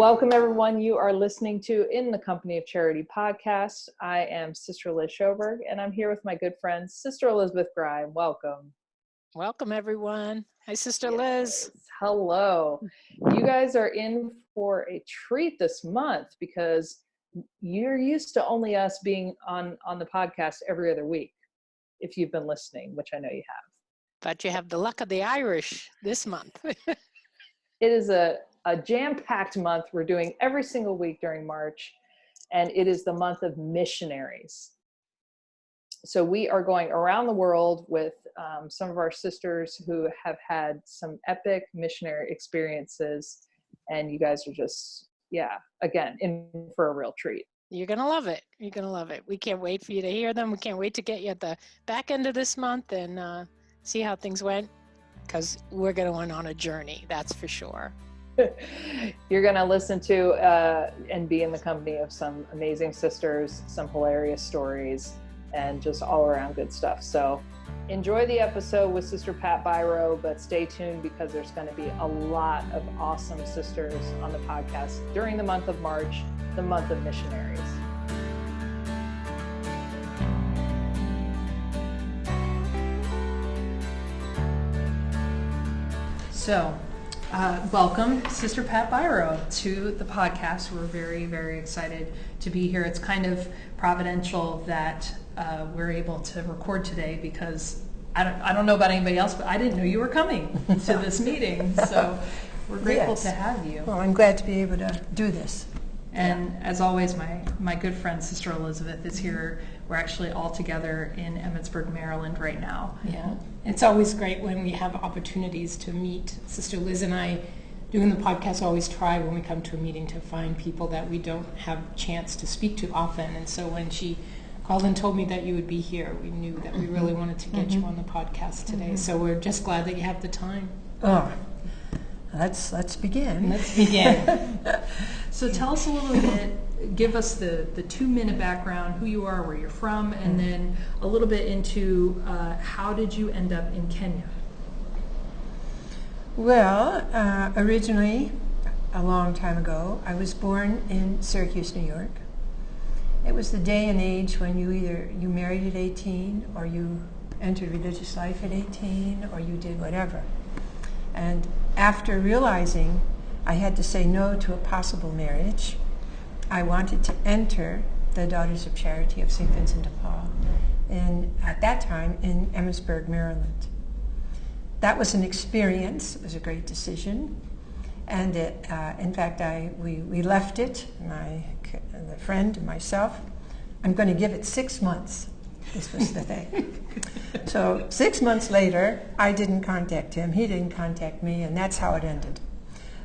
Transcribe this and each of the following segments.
Welcome, everyone. You are listening to In the Company of Charity podcast. I am Sister Liz Schoberg, and I'm here with my good friend, Sister Elizabeth Grime. Welcome. Welcome, everyone. Hi, Sister Liz. Hello. You guys are in for a treat this month because you're used to only us being on the podcast every other week, if you've been listening, which I know you have. But you have the luck of the Irish this month. It is a jam-packed month. We're doing every single week during March, and it is the month of missionaries. So we are going around the world with some of our sisters who have had some epic missionary experiences, and you guys are just, again, in for a real treat. You're going to love it. You're going to love it. We can't wait for you to hear them. We can't wait to get you at the back end of this month and see how things went, because we're going to went on a journey, that's for sure. You're going to listen to and be in the company of some amazing sisters, some hilarious stories, and just all around good stuff. So enjoy the episode with Sister Pat Beyrau, but stay tuned because there's going to be a lot of awesome sisters on the podcast during the month of March, the month of missionaries. So, welcome, Sister Pat Beyrau, to the podcast. We're very, very excited to be here. It's kind of providential that we're able to record today because I don't know about anybody else, but I didn't know you were coming to this meeting. So we're grateful to have you. Well, I'm glad to be able to do this. And as always, my good friend, Sister Elizabeth, is here. We're actually all together in Emmitsburg, Maryland right now. Yeah, it's always great when we have opportunities to meet. Sister Liz and I, doing the podcast, always try when we come to a meeting to find people that we don't have a chance to speak to often. And so when she called and told me that you would be here, we knew that we really wanted to get you on the podcast today. So we're just glad that you have the time. Oh, let's begin. Let's begin. So tell us a little bit, give us the 2-minute background, who you are, where you're from, and then a little bit into how did you end up in Kenya? Well, originally, a long time ago, I was born in Syracuse, New York. It was the day and age when you married at 18, or you entered religious life at 18, or you did whatever. And after realizing I had to say no to a possible marriage, I wanted to enter the Daughters of Charity of St. Vincent de Paul, at that time in Emmitsburg, Maryland. That was an experience. It was a great decision. And in fact, we left it, the friend and myself. I'm going to give it 6 months. This was the thing. So 6 months later, I didn't contact him. He didn't contact me, and that's how it ended.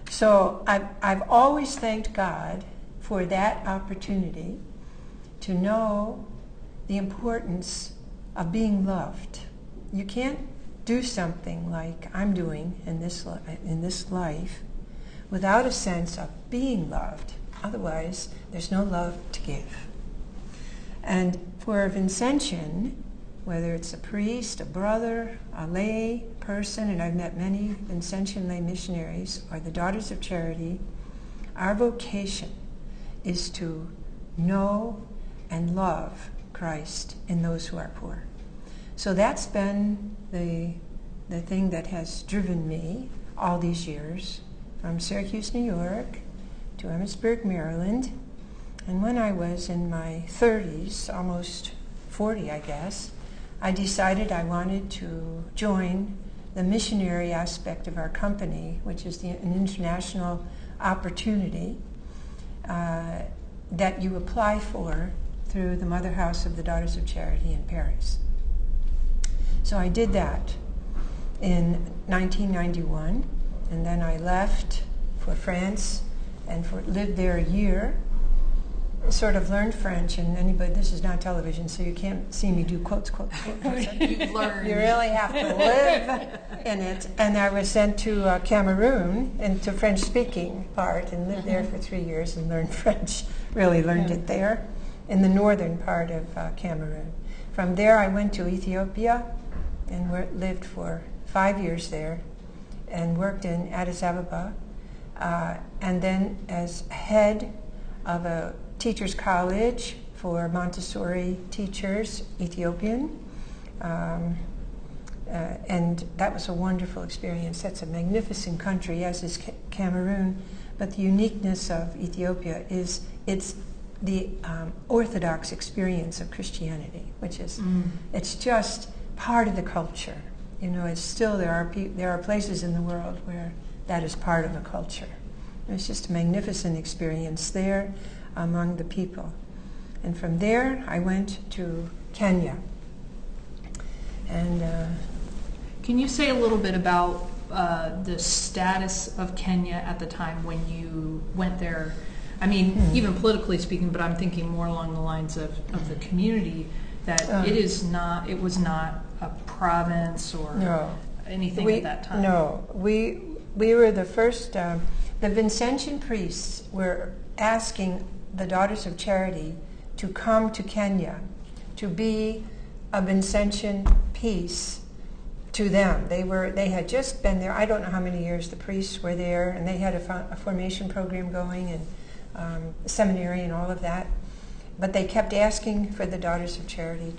So I've always thanked God for that opportunity to know the importance of being loved. You can't do something like I'm doing in this life without a sense of being loved. Otherwise, there's no love to give. And for Vincentian, whether it's a priest, a brother, a lay person, and I've met many Vincentian lay missionaries, or the Daughters of Charity, our vocation is to know and love Christ in those who are poor. So that's been the thing that has driven me all these years, from Syracuse, New York, to Emmitsburg, Maryland. And when I was in my 30s, almost 40, I guess, I decided I wanted to join the missionary aspect of our company, which is an international opportunity that you apply for through the Mother House of the Daughters of Charity in Paris. So I did that in 1991, and then I left for France and lived there a year. Sort of learned French, and this is not television, so you can't see me do quotes. You've learned. You really have to live in it. And I was sent to Cameroon, into French-speaking part, and lived there for 3 years and learned French. Really learned it there, in the northern part of Cameroon. From there, I went to Ethiopia and lived for 5 years there, and worked in Addis Ababa and then as head of a teachers college for Montessori teachers, Ethiopian. And that was a wonderful experience. That's a magnificent country, as is Cameroon. But the uniqueness of Ethiopia is it's the Orthodox experience of Christianity, which is it's just part of the culture. You know, it's still there are places in the world where that is part of the culture. It's just a magnificent experience there among the people. And from there, I went to Kenya. And can you say a little bit about the status of Kenya at the time when you went there? I mean, even politically speaking, but I'm thinking more along the lines of the community, that it was not a province or anything at that time. No, we were the first, the Vincentian priests were asking the Daughters of Charity to come to Kenya to be a Vincentian piece to them. They had just been there, I don't know how many years the priests were there, and they had a formation program going, and seminary and all of that. But they kept asking for the Daughters of Charity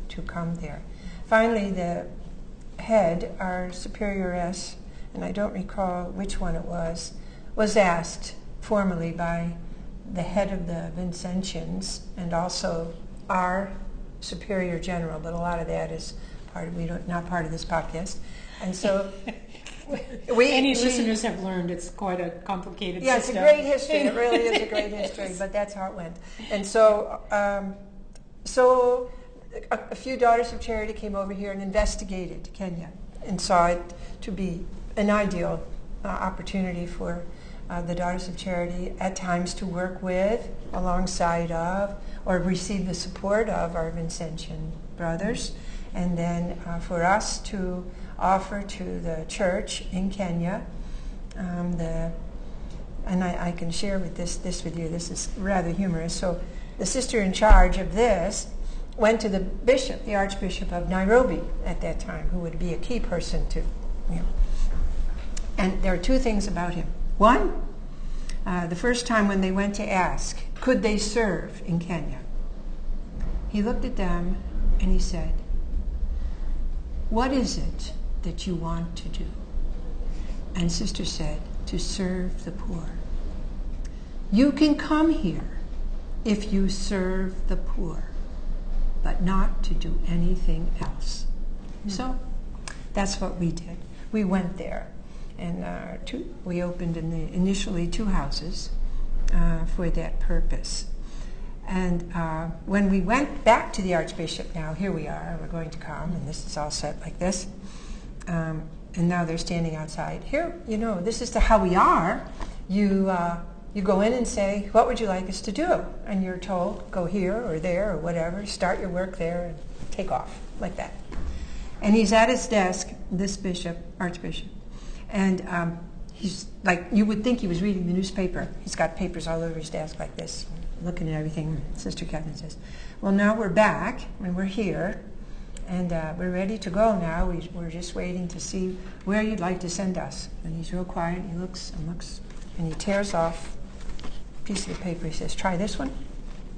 to come there. Finally, the head, our superioress, and I don't recall which one it was asked formally by the head of the Vincentians and also our superior general, but a lot of that is not part of this podcast. And so Any listeners have learned it's quite a complicated system. It's a great history. It really is a great history, but that's how it went. And so, a few Daughters of Charity came over here and investigated Kenya and saw it to be an ideal opportunity for the Daughters of Charity at times to work with, alongside of, or receive the support of our Vincentian brothers, and then for us to offer to the church in Kenya, and I can share with this with you. This is rather humorous. So the sister in charge of this went to the bishop, the Archbishop of Nairobi at that time, who would be a key person to, And there are two things about him. One, the first time when they went to ask, could they serve in Kenya? He looked at them and he said, "What is it that you want to do?" And Sister said, "To serve the poor." "You can come here if you serve the poor, but not to do anything else." So that's what we did. We went there, and we opened initially 2 houses for that purpose. And when we went back to the Archbishop, now here we are, we're going to come, and this is all set like this. And now they're standing outside. Here, this is how we are. You go in and say, "What would you like us to do?" And you're told, go here or there or whatever, start your work there and take off, like that. And he's at his desk, this Archbishop, and he's like, you would think he was reading the newspaper. He's got papers all over his desk like this, looking at everything. Sister Catherine says, "Well, now we're back, and we're here, and we're ready to go now. We're just waiting to see where you'd like to send us." And he's real quiet. He looks, and he tears off a piece of the paper. He says, "Try this one."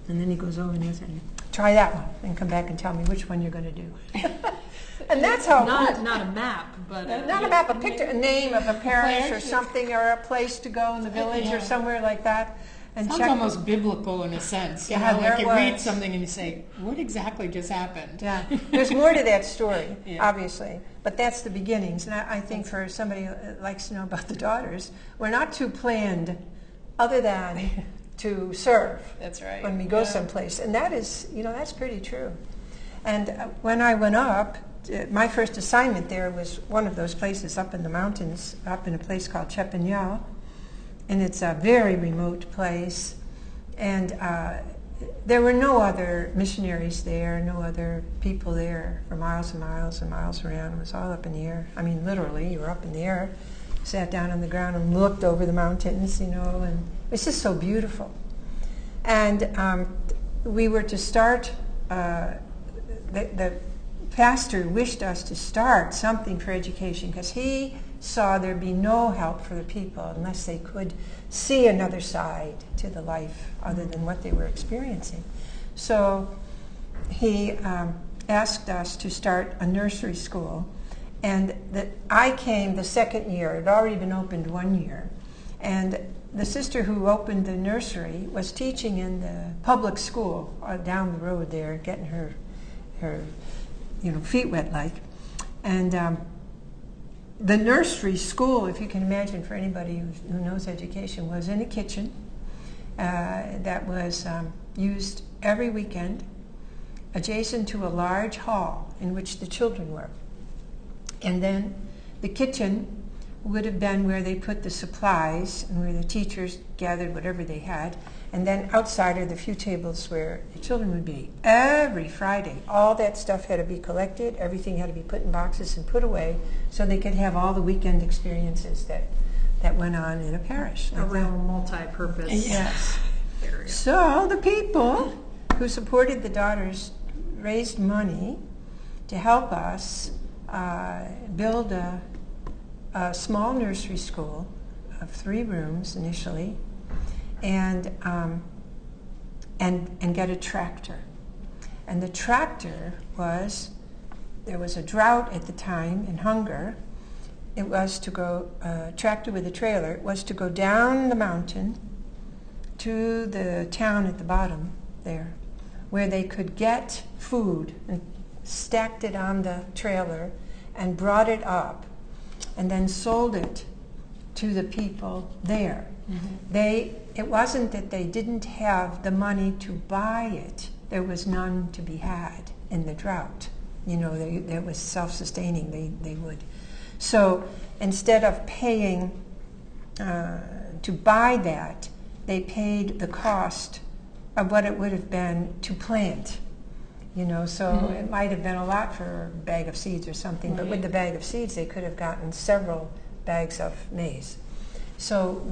And then he goes over and he says, "Try that one, and come back and tell me which one you're going to do." And that's how not a map, but not a map, a picture, a name of a parish or something, or a place to go in the village or somewhere like that. And sounds check. Almost biblical in a sense. Like you read something and you say, "What exactly just happened?" Yeah, there's more to that story, obviously, but that's the beginnings. And I think for somebody who likes to know about the daughters, we're not too planned, other than to serve. That's right. When we go someplace, and that is, that's pretty true. And when I went up, my first assignment there was one of those places up in the mountains, up in a place called Chepanyao. And it's a very remote place, and there were no other missionaries there, no other people there for miles and miles and miles around. It was all up in the air. I mean, literally, you were up in the air, sat down on the ground and looked over the mountains, and it was just so beautiful. And we were to start, the pastor wished us to start something for education, because he saw there'd be no help for the people unless they could see another side to the life other than what they were experiencing. So he asked us to start a nursery school, and I came the second year. It had already been opened 1 year, and the sister who opened the nursery was teaching in the public school down the road there, getting her feet wet like. And the nursery school, if you can imagine, for anybody who knows education, was in a kitchen that was used every weekend, adjacent to a large hall in which the children were. And then the kitchen would have been where they put the supplies and where the teachers gathered whatever they had. And then outside are the few tables where the children would be. Every Friday, all that stuff had to be collected. Everything had to be put in boxes and put away so they could have all the weekend experiences that went on in a parish. A real multi-purpose Yes. area. So the people who supported the daughters raised money to help us build a small nursery school of 3 rooms initially, and get a tractor. And the tractor there was a drought at the time and hunger. It was to go, tractor with a trailer, it was to go down the mountain to the town at the bottom there, where they could get food and stacked it on the trailer and brought it up and then sold it to the people there. Mm-hmm. It wasn't that they didn't have the money to buy it. There was none to be had in the drought. It was self-sustaining. They would. So instead of paying to buy that, they paid the cost of what it would have been to plant. So it might have been a lot for a bag of seeds or something, right. But with the bag of seeds, they could have gotten several bags of maize. So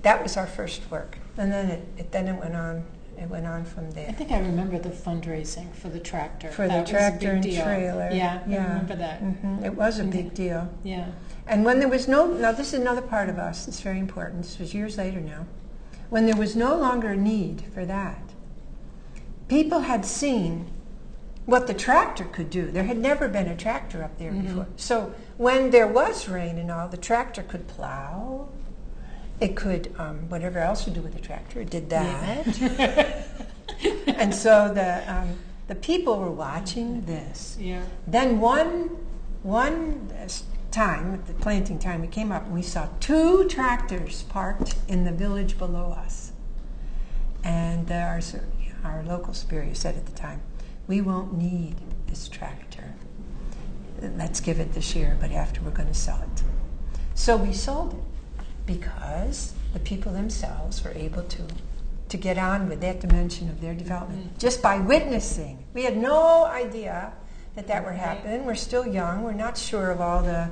that was our first work, and then it went on. It went on from there. I think I remember the fundraising for the tractor. For the tractor and trailer. Yeah, I remember that. Mm-hmm. It was a big deal. Yeah. And when there was now this is another part of us that's very important. This was years later now. When there was no longer need for that, people had seen what the tractor could do. There had never been a tractor up there before. So when there was rain and all, the tractor could plow. It could, whatever else you do with a tractor, it did that. Yeah. And so the people were watching this. Yeah. Then one time, at the planting time, we came up and we saw 2 tractors parked in the village below us. And our local superior said at the time, "We won't need this tractor. Let's give it this year, but after we're going to sell it." So we sold it, because the people themselves were able to get on with that dimension of their development just by witnessing. We had no idea that would happen. We're still young. We're not sure of all the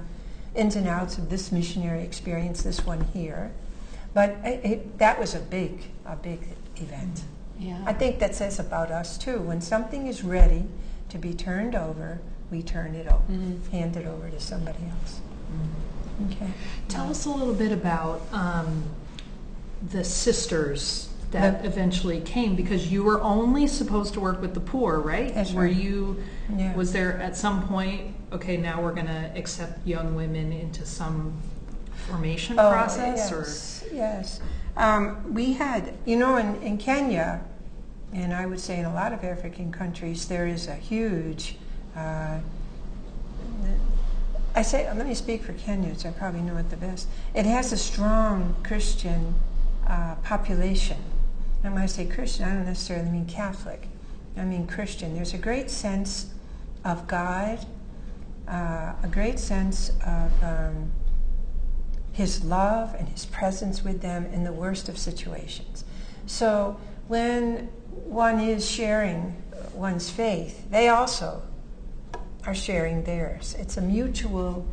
ins and outs of this missionary experience, this one here. But that was a big event. Yeah. I think that says about us too. When something is ready to be turned over, we turn it over, hand it over to somebody else. Okay. Tell us a little bit about the sisters that eventually came, because you were only supposed to work with the poor, right? That's Were right. you? Yeah. Was there at some point? Okay, now we're going to accept young women into some formation process, Yes. We had, in Kenya, and I would say in a lot of African countries, there is a huge. Let me speak for Kenya, which I probably know it the best. It has a strong Christian population. And when I say Christian, I don't necessarily mean Catholic. I mean Christian. There's a great sense of God, a great sense of His love and His presence with them in the worst of situations. So when one is sharing one's faith, they also are sharing theirs. It's a mutual,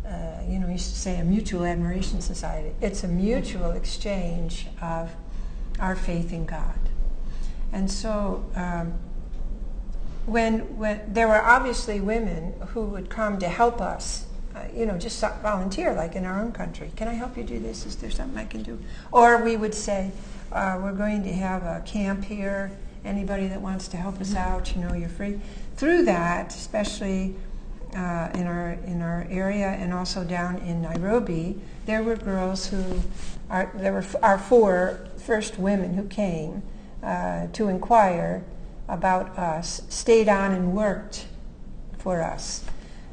we used to say a mutual admiration society. It's a mutual exchange of our faith in God. And so when there were obviously women who would come to help us just volunteer, like in our own country. Can I help you do this? Is there something I can do? Or we would say, we're going to have a camp here. Anybody that wants to help us out, you're free. Through that, especially in our area and also down in Nairobi, there were girls there were our 4 first women who came to inquire about us, stayed on and worked for us.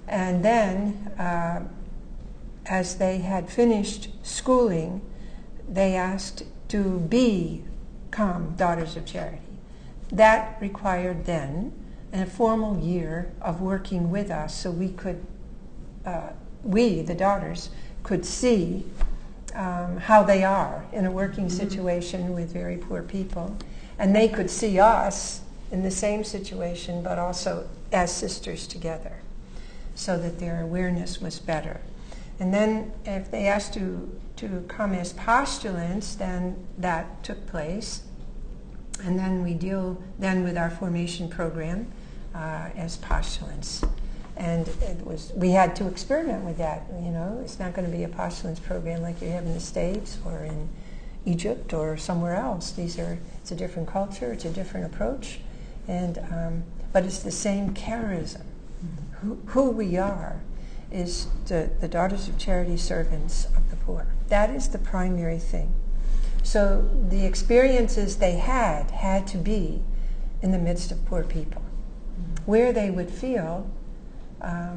And then, as they had finished schooling, they asked to become Daughters of Charity. That required then a formal year of working with us, so we could, we, the daughters, could see how they are in a working situation with very poor people. And they could see us in the same situation, but also as sisters together, so that their awareness was better. And then if they asked to come as postulants, then that took place. And then we deal then with our formation program as postulants. And we had to experiment with that. It's not going to be a postulants program like you have in the States or in Egypt or somewhere else. It's a different culture, it's a different approach, but it's the same charism. Who we are is the Daughters of Charity, servants of the poor. That is the primary thing. So the experiences they had to be in the midst of poor people, where they would feel, I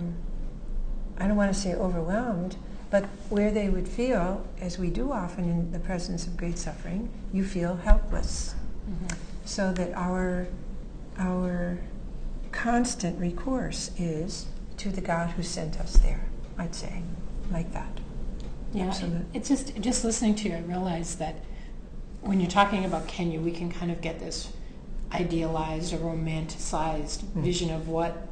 don't want to say overwhelmed, but where they would feel, as we do often in the presence of great suffering, you feel helpless. So that our constant recourse is to the God who sent us there, I'd say, like that. Yeah, Absolutely. it's just listening to you, I realize that when you're talking about Kenya, we can kind of get this idealized or romanticized vision of what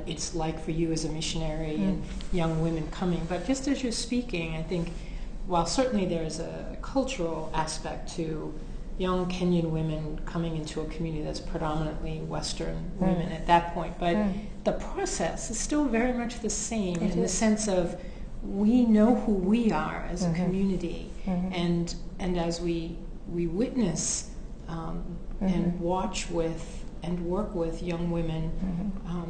it's like for you as a missionary and young women coming. But just as you're speaking, I think while certainly there's a cultural aspect to young Kenyan women coming into a community that's predominantly Western women at that point, but the process is still very much the same in the sense of we know who we are as a community, and as we witness and watch with and work with young women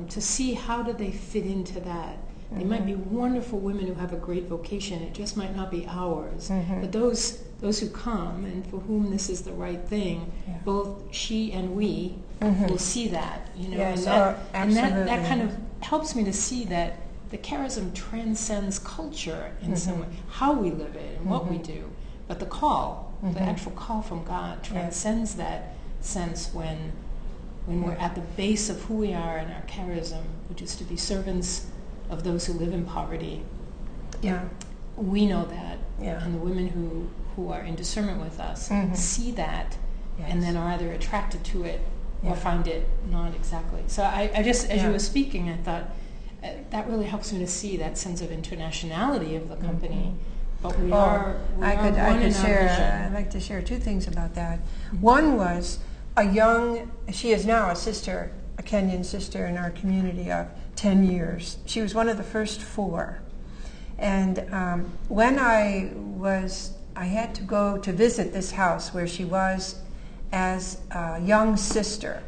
to see how do they fit into that. They might be wonderful women who have a great vocation. It just might not be ours. But those who come and for whom this is the right thing, both she and we will see that. Yes, and that absolutely. kind of helps me to see that the charism transcends culture in some way, how we live it and what we do. But the call, the actual call from God, transcends that sense when we're at the base of who we are in our charism, which is to be servants of those who live in poverty. We know that, and the women who are in discernment with us see that, and then are either attracted to it or find it not exactly. So I just, as you were speaking, I thought that really helps me to see that sense of internationality of the company. But we are one in our vision. I'd like to share 2 things about that. One was she is now a sister, a Kenyan sister in our community of 10 years. She was one of the first 4. And when I had to go to visit this house where she was as a young sister.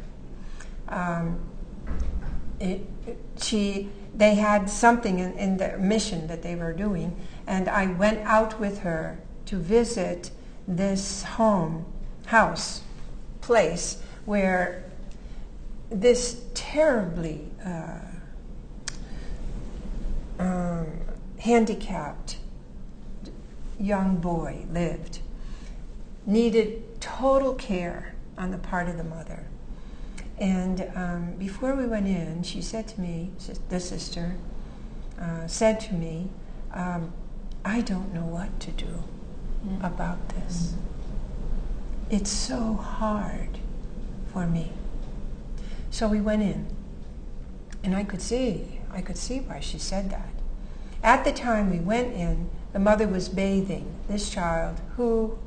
They had something in the mission that they were doing, and I went out with her to visit this place where this terribly handicapped young boy lived, needed total care on the part of the mother. And before we went in, she said to me, the sister said to me, I don't know what to do about this. It's so hard for me. So we went in, and I could see why she said that. At the time we went in, the mother was bathing this child who,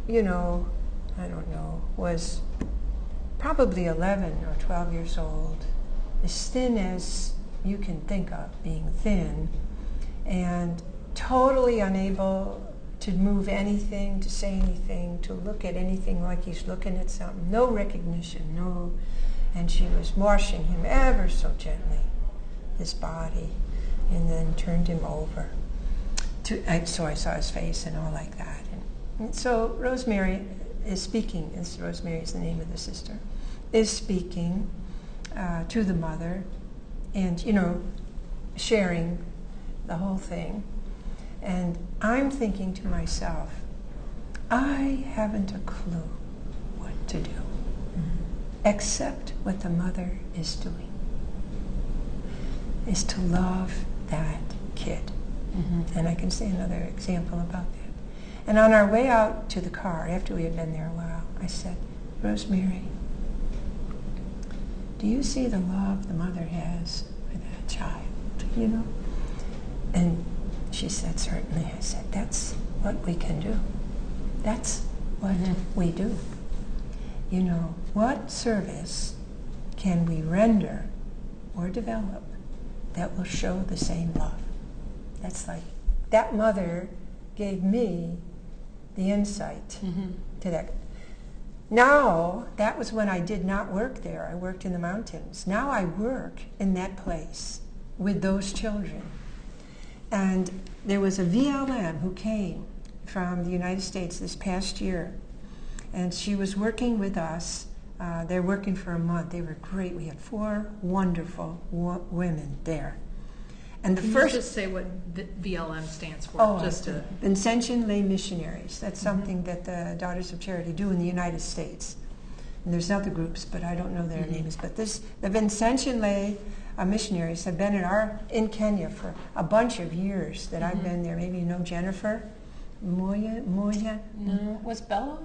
I don't know, was probably 11 or 12 years old, as thin as you can think of, being thin, and totally unable to move anything, to say anything, to look at anything like he's looking at something. No recognition, no. And she was washing him ever so gently, his body, and then turned him over. So I saw his face and all like that. And so Rosemary is speaking, Rosemary is the name of the sister, is speaking to the mother and, sharing the whole thing. And I'm thinking to myself, I haven't a clue what to do, except what the mother is doing, is to love that kid. And I can say another example about that. And on our way out to the car, after we had been there a while, I said, Rosemary, do you see the love the mother has for that child, And she said, certainly. I said, that's what we can do. That's what we do. What service can we render or develop that will show the same love? That's like, that mother gave me the insight to that. Now, that was when I did not work there. I worked in the mountains. Now I work in that place with those children. And there was a VLM who came from the United States this past year. And she was working with us. They're working for a month. They were great. We had 4 wonderful women there. And the Can first, you just say what VLM stands for? Vincentian Lay Missionaries. That's something that the Daughters of Charity do in the United States. And there's other groups, but I don't know their names. But the Vincentian Lay missionaries have been in Kenya for a bunch of years that I've been there. Maybe you know Jennifer Moya? No, was Bella?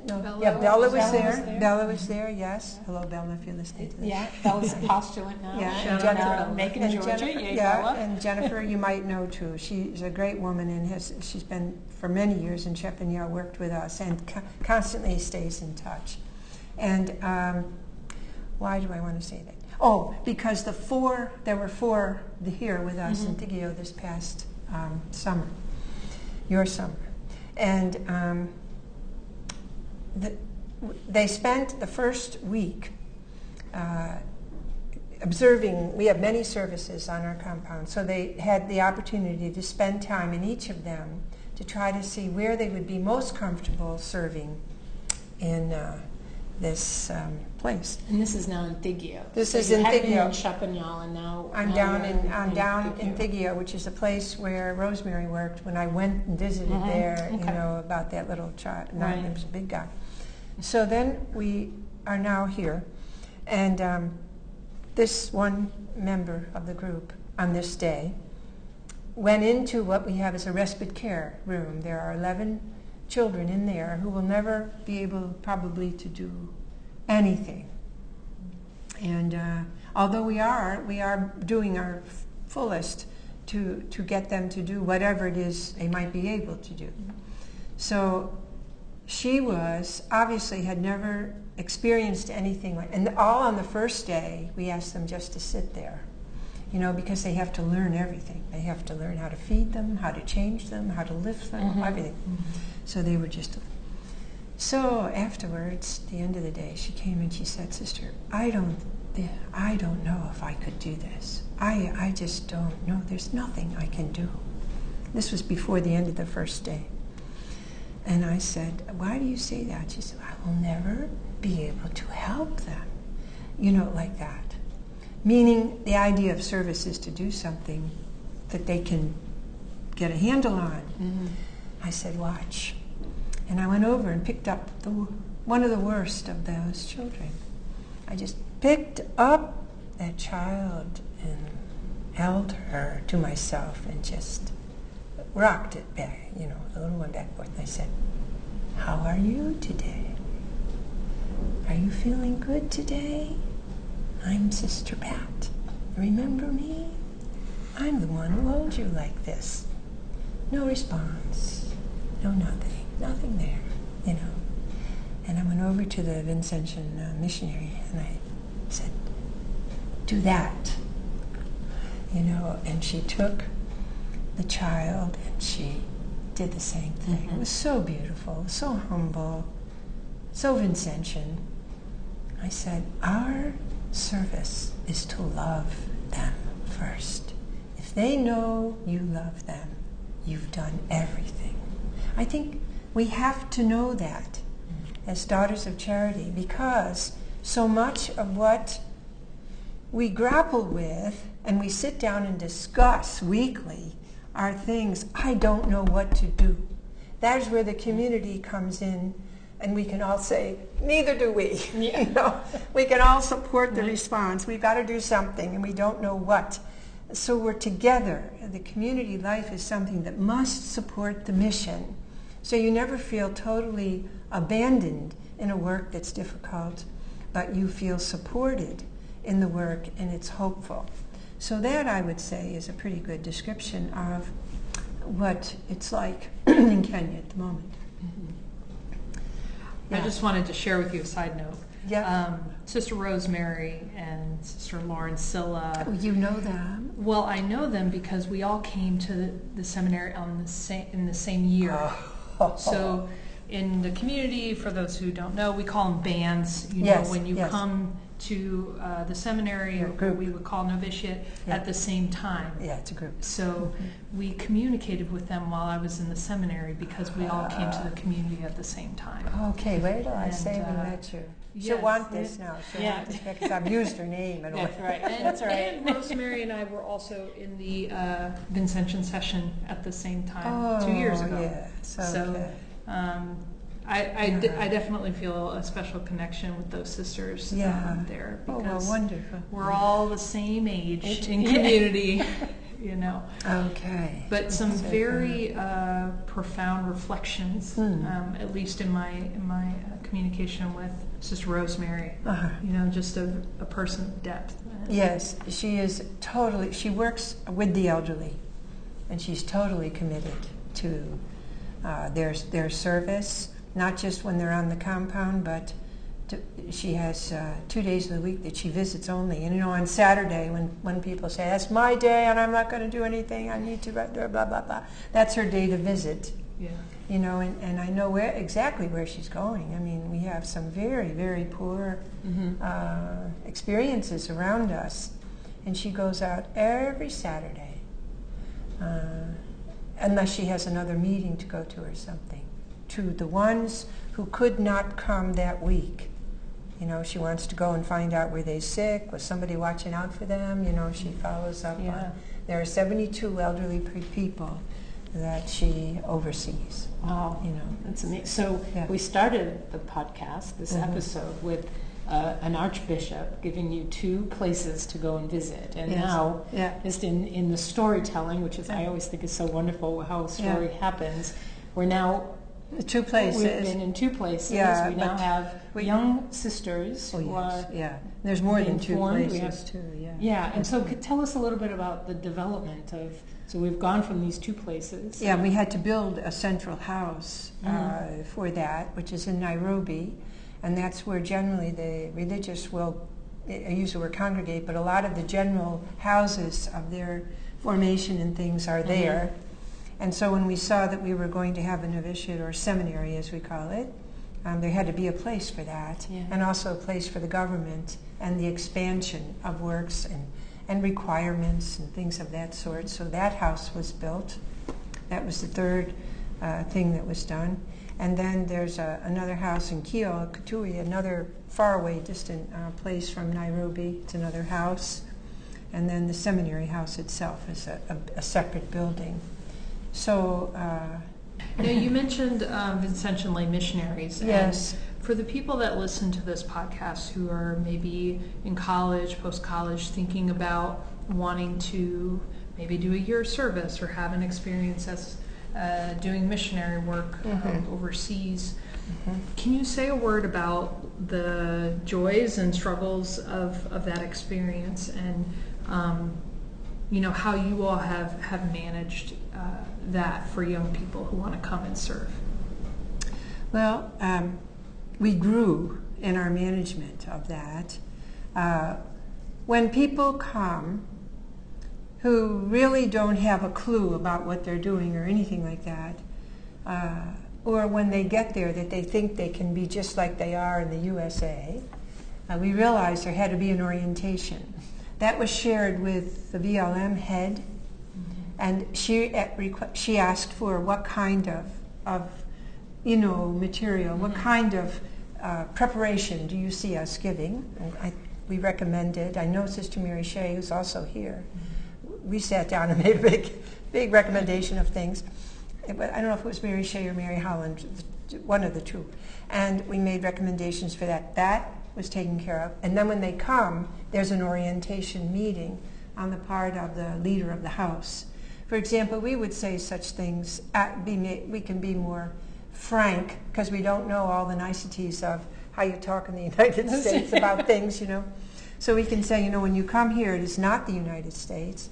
No. Bella Yeah, Bella was was there. there. Bella was there, yes. Hello, Bella, if you're listening to this. Yeah, Bella's a postulant now. Yeah, and and Jennifer, Macon, and Georgia. Jennifer, Yay, yeah, Bella. and Jennifer you might know too. She's a great woman and she's been for many years in Chepanyah, worked with us and constantly stays in touch. And why do I want to say that? Oh, because there were 4 here with us in Tigio this past summer, your summer. And they spent the first week observing. We have many services on our compound, so they had the opportunity to spend time in each of them to try to see where they would be most comfortable serving in this place. And this is now in Tigio. This So is you in had been Tigio. in Chepanyah, and now I'm now down you're in Tigio, which is a place where Rosemary worked when I went and visited there. Okay. About that little child. Right. He was a big guy. So then we are now here, and this one member of the group on this day went into what we have as a respite care room. There are 11 children in there who will never be able probably to do anything. And although we are doing our fullest to get them to do whatever it is they might be able to do. So she obviously had never experienced anything like, and all on the first day we asked them just to sit there, because they have to learn everything. They have to learn how to feed them, how to change them, how to lift them, everything. So they were so afterwards, at the end of the day, she came and she said, Sister, I don't know if I could do this. I just don't know. There's nothing I can do. This was before the end of the first day. And I said, why do you say that? She said, I will never be able to help them. Like that. Meaning the idea of service is to do something that they can get a handle on. I said, watch. And I went over and picked up one of the worst of those children. I just picked up that child and held her to myself and just rocked it back, the little one back forth. And I said, how are you today? Are you feeling good today? I'm Sister Pat. Remember me? I'm the one who holds you like this. No response. No nothing. Nothing there, And I went over to the Vincentian missionary and I said, do that. you know, and she took the child and she did the same thing. It was so beautiful, so humble, so Vincentian. I said, our service is to love them first. If they know you love them, you've done everything. I think we have to know that as daughters of charity, because so much of what we grapple with and we sit down and discuss weekly are things I don't know what to do. That is where the community comes in, and we can all say, neither do we. Yeah. You know, we can all support the response. We've got to do something, and we don't know what. So we're together. The community life is something that must support the mission. So you never feel totally abandoned in a work that's difficult, but you feel supported in the work, and it's hopeful. So that, I would say, is a pretty good description of what it's like in Kenya at the moment. I just wanted to share with you a side note. Yeah. Sister Rosemary and Sister Lauren Silla. Oh, you know them? Well, I know them because we all came to the seminary in the same year. So in the community, for those who don't know, we call them bands. You know, when you come to the seminary, or we would call novitiate, at the same time. Yeah, it's a group. So we communicated with them while I was in the seminary because we all came to the community at the same time. Okay, wait till I And, say we met you. She'll yes, want this now. She'll want this because I've used her name. And That's right. And, That's right. and Rosemary and I were also in the Vincentian session at the same time 2 years ago. Yes, okay. So I definitely feel a special connection with those sisters there Oh, because well, wonderful. we're all the same age in community, you know. Okay. But some very profound reflections, at least in my communication with Sister Rosemary. You know, just a person of depth. Yes, she is totally, she works with the elderly, and she's totally committed to their service, not just when they're on the compound, but she has 2 days of the week that she visits only. And you know, on Saturday, when people say, that's my day and I'm not going to do anything, I need to blah, blah, blah, blah, that's her day to visit. Yeah. You know, and I know exactly where she's going. I mean, we have some very, very poor experiences around us. And she goes out every Saturday, unless she has another meeting to go to or something, to the ones who could not come that week. You know, she wants to go and find out, were they sick? Was somebody watching out for them? You know, she follows up on. There are 72 elderly people that she oversees. Wow. You know, That's amazing. So we started the podcast, this episode, with an Archbishop giving you 2 places to go and visit. And now, just in the storytelling, which is I always think is so wonderful how a story happens, we're now 2 places. We've been in 2 places. Yeah, we now have young sisters who are there's more than 2 informed. places too. Yeah, and so tell us a little bit about the development of. So we've gone from these 2 places. Yeah, we had to build a central house for that, which is in Nairobi, and that's where generally the religious will, I use the word congregate, but a lot of the general houses of their formation and things are there. And so when we saw that we were going to have a novitiate, or seminary as we call it, there had to be a place for that, and also a place for the government and the expansion of works and requirements and things of that sort. So that house was built. That was the 3rd thing that was done. And then there's another house in Kio, Kitui, another faraway, distant place from Nairobi. It's another house. And then the seminary house itself is a separate building. So, now you mentioned Vincentian lay missionaries. Yes. And for the people that listen to this podcast who are maybe in college, post-college, thinking about wanting to maybe do a year service or have an experience as doing missionary work overseas, can you say a word about the joys and struggles of that experience, and you know, how you all have managed that for young people who want to come and serve? Well, we grew in our management of that. When people come, who really don't have a clue about what they're doing or anything like that, or when they get there that they think they can be just like they are in the USA, we realized there had to be an orientation. That was shared with the VLM head, and she asked for what kind of material, what kind of preparation do you see us giving? And we recommended. I know Sister Mary Shea, who's also here. We sat down and made a big recommendation of things. I don't know if it was Mary Shea or Mary Holland, one of the two. And we made recommendations for that. That was taken care of. And then when they come, there's an orientation meeting on the part of the leader of the house. For example, we would say such things, we can be more frank, because we don't know all the niceties of how you talk in the United States about things, So we can say, when you come here, it is not the United States.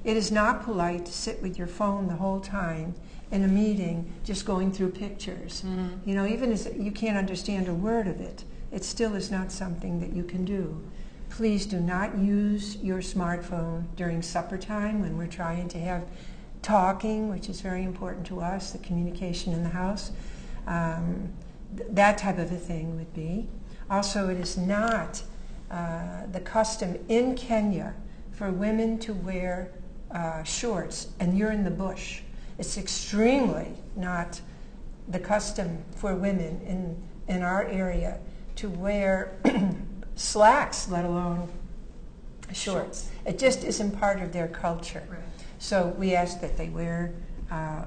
It is not polite to sit with your phone the whole time in a meeting just going through pictures. Even as you can't understand a word of it, it still is not something that you can do. Please do not use your smartphone during supper time when we're trying to have talking, which is very important to us, the communication in the house. That type of a thing would be. Also, it is not the custom in Kenya for women to wear shorts, and you're in the bush. It's extremely not the custom for women in our area to wear slacks, let alone shorts. It just isn't part of their culture. Right. So we ask that they wear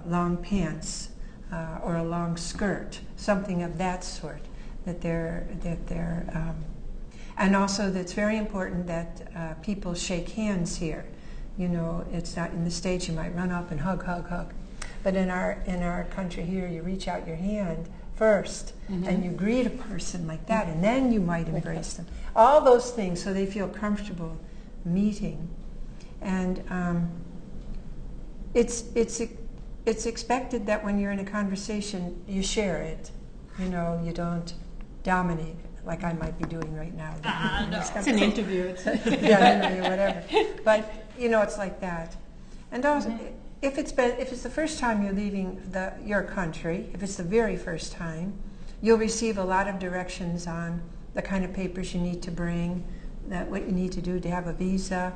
long pants or a long skirt, something of that sort. And also that's very important that people shake hands here. It's not in the States. You might run up and hug. But in our country here, you reach out your hand first, and you greet a person like that, and then you might embrace them. All those things, so they feel comfortable meeting. And it's expected that when you're in a conversation, you share it. You don't dominate like I might be doing right now. No, it's an interview. Yeah, whatever. But it's like that. And also, if it's the first time you're leaving your country, if it's the very first time, you'll receive a lot of directions on the kind of papers you need to bring, what you need to do to have a visa,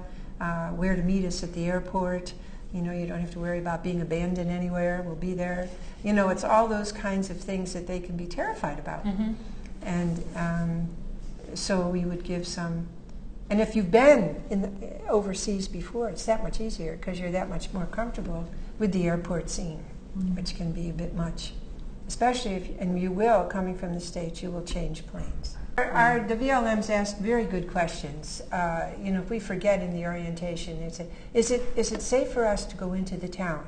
where to meet us at the airport. You don't have to worry about being abandoned anywhere. We'll be there. It's all those kinds of things that they can be terrified about. And so we would give some. And if you've been overseas before, it's that much easier because you're that much more comfortable with the airport scene, which can be a bit much. Especially and you will, coming from the States, you will change planes. The VLMs ask very good questions. If we forget in the orientation, they say, is it safe for us to go into the town?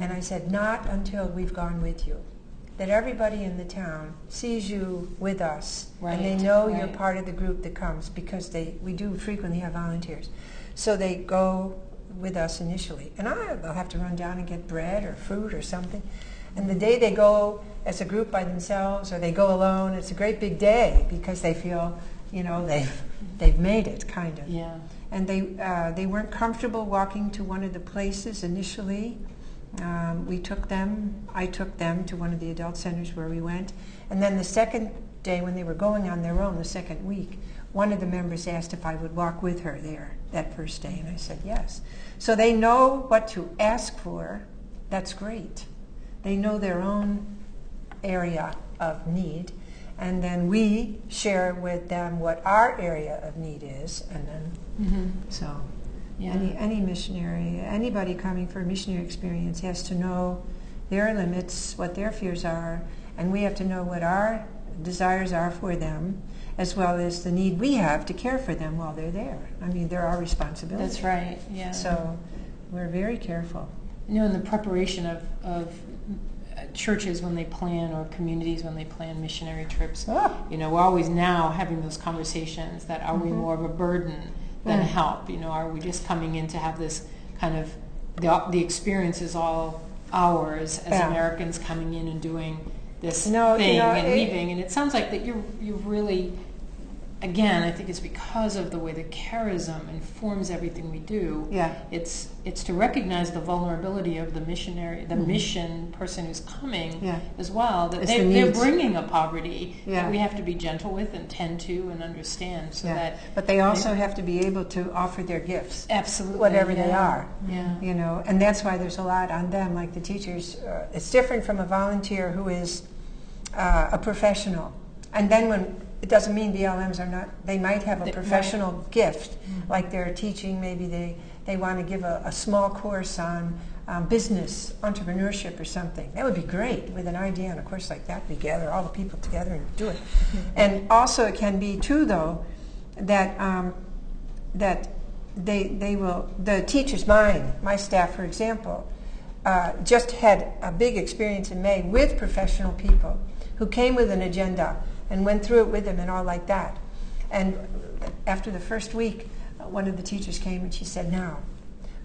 And I said, not until we've gone with you. That everybody in the town sees you with us, and they know you're part of the group that comes, because we do frequently have volunteers. So they go with us initially. And they'll have to run down and get bread or fruit or something. And the day they go as a group by themselves, or they go alone, it's a great big day because they feel, they've made it, kind of. Yeah. And they weren't comfortable walking to one of the places initially. I took them to one of the adult centers where we went. And then the second day, when they were going on their own, the second week, one of the members asked if I would walk with her there that first day, and I said yes. So they know what to ask for. That's great. They know their own area of need, and then we share with them what our area of need is, and then so yeah. Any missionary, anybody coming for a missionary experience has to know their limits, what their fears are, and we have to know what our desires are for them, as well as the need we have to care for them while they're there. I mean, they're our responsibility. That's right, yeah. So we're very careful. In the preparation of churches when they plan, or communities when they plan missionary trips, we're always now having those conversations that are we more of a burden than a help? Are we just coming in to have this kind of, the experience is all ours as Americans coming in and doing this thing and leaving? And it sounds like that you've really again, I think it's because of the way the charism informs everything we do. Yeah. It's to recognize the vulnerability of the missionary, the mission person who's coming as well, that they're bringing a poverty that we have to be gentle with and tend to and understand. So that, but they also have to be able to offer their gifts. Absolutely. Whatever they are. Yeah. You know, and that's why there's a lot on them, like the teachers. It's different from a volunteer who is a professional. And then when it doesn't mean BLMs are not, they might have a professional gift, like they're teaching, maybe they want to give a small course on business, entrepreneurship or something. That would be great with an idea on a course like that. We gather all the people together and do it. And also it can be true, though, that that they will, the teachers, my staff, for example, just had a big experience in May with professional people who came with an agenda and went through it with them and all like that. And after the first week, one of the teachers came and she said, now,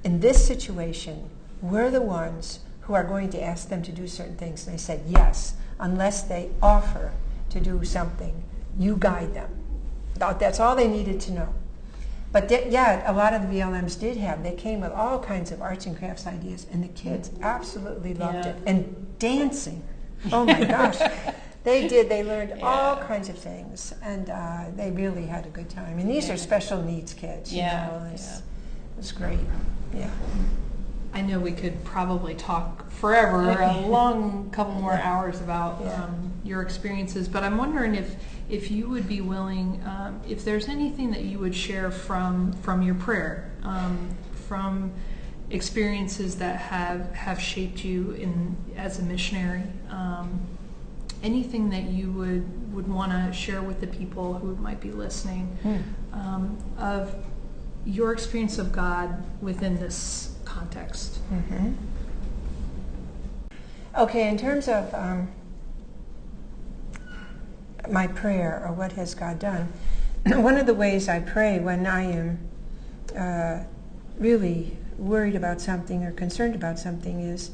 in this situation, we're the ones who are going to ask them to do certain things. And I said, yes, unless they offer to do something, you guide them. That's all they needed to know. But a lot of the BLMs did have, they came with all kinds of arts and crafts ideas, and the kids absolutely loved it. And dancing, oh my gosh. They learned all kinds of things, and they really had a good time. And these are special needs kids, you know, it was great, I know we could probably talk forever, a long couple more hours about your experiences, but I'm wondering if you would be willing, if there's anything that you would share from your prayer, from experiences that have shaped you as a missionary, anything that you would want to share with the people who might be listening, of your experience of God within this context. Mm-hmm. Okay, in terms of my prayer, or what has God done, one of the ways I pray when I am really worried about something or concerned about something is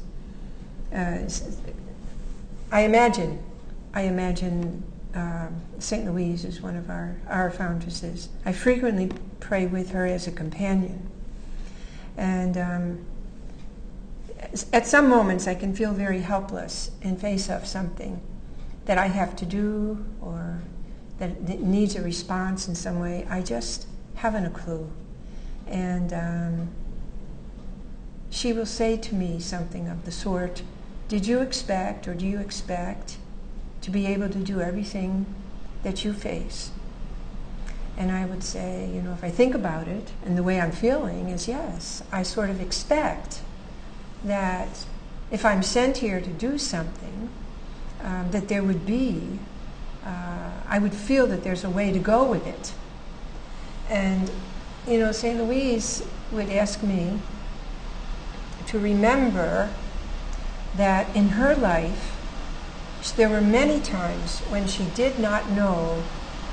I imagine St. Louise is one of our foundresses. I frequently pray with her as a companion. And at some moments I can feel very helpless in face of something that I have to do or that needs a response in some way. I just haven't a clue. And she will say to me something of the sort, did you expect or do you expect to be able to do everything that you face? And I would say, you know, if I think about it, and the way I'm feeling is yes, I sort of expect that if I'm sent here to do something, that there would be, I would feel that there's a way to go with it. And, you know, St. Louise would ask me to remember that in her life, there were many times when she did not know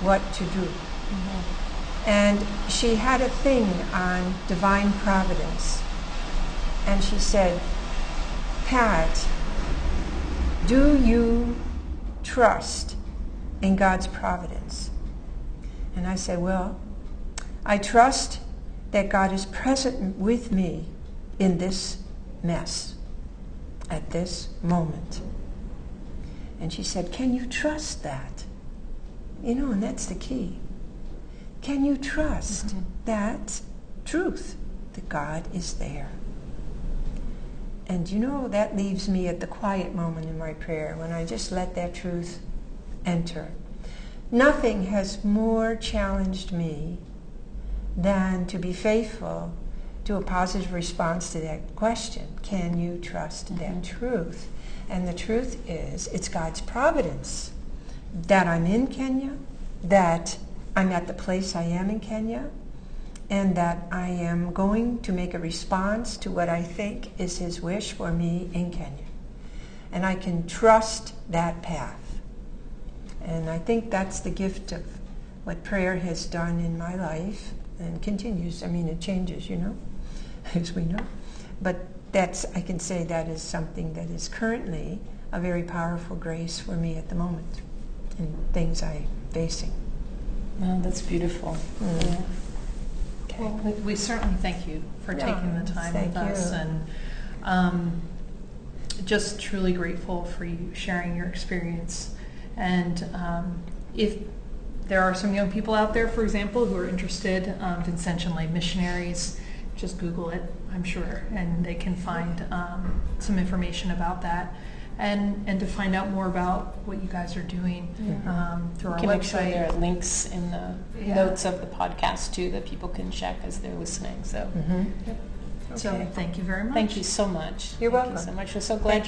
what to do. Mm-hmm. And she had a thing on divine providence. And she said, Pat, do you trust in God's providence? And I said, well, I trust that God is present with me in this mess, at this moment. And she said, can you trust that? You know, and that's the key. Can you trust that truth, that God is there? And you know, that leaves me at the quiet moment in my prayer, when I just let that truth enter. Nothing has more challenged me than to be faithful to a positive response to that question. Can you trust that truth? And the truth is, it's God's providence that I'm in Kenya, that I'm at the place I am in Kenya, and that I am going to make a response to what I think is His wish for me in Kenya. And I can trust that path. And I think that's the gift of what prayer has done in my life, and continues. I mean, it changes, you know, as we know. But that's, I can say that is something that is currently a very powerful grace for me at the moment in things I'm facing. Oh, that's beautiful. Yeah. Okay. Well, we certainly thank you for taking the time with us, and just truly grateful for you sharing your experience. And if there are some young people out there, for example, who are interested, Vincentian Lay Missionaries, just Google it, I'm sure, and they can find some information about that. And to find out more about what you guys are doing through our website. Make sure there are links in the notes of the podcast too that people can check as they're listening. So, So thank you very much. Thank you so much. You're welcome. Thank you so much. We're so glad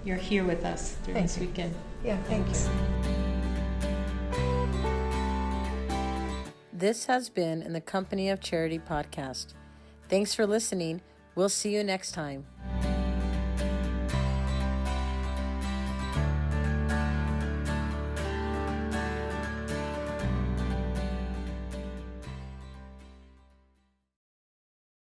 you're here with us through this weekend. Yeah, thank you. This has been In the Company of Charity podcast. Thanks for listening. We'll see you next time.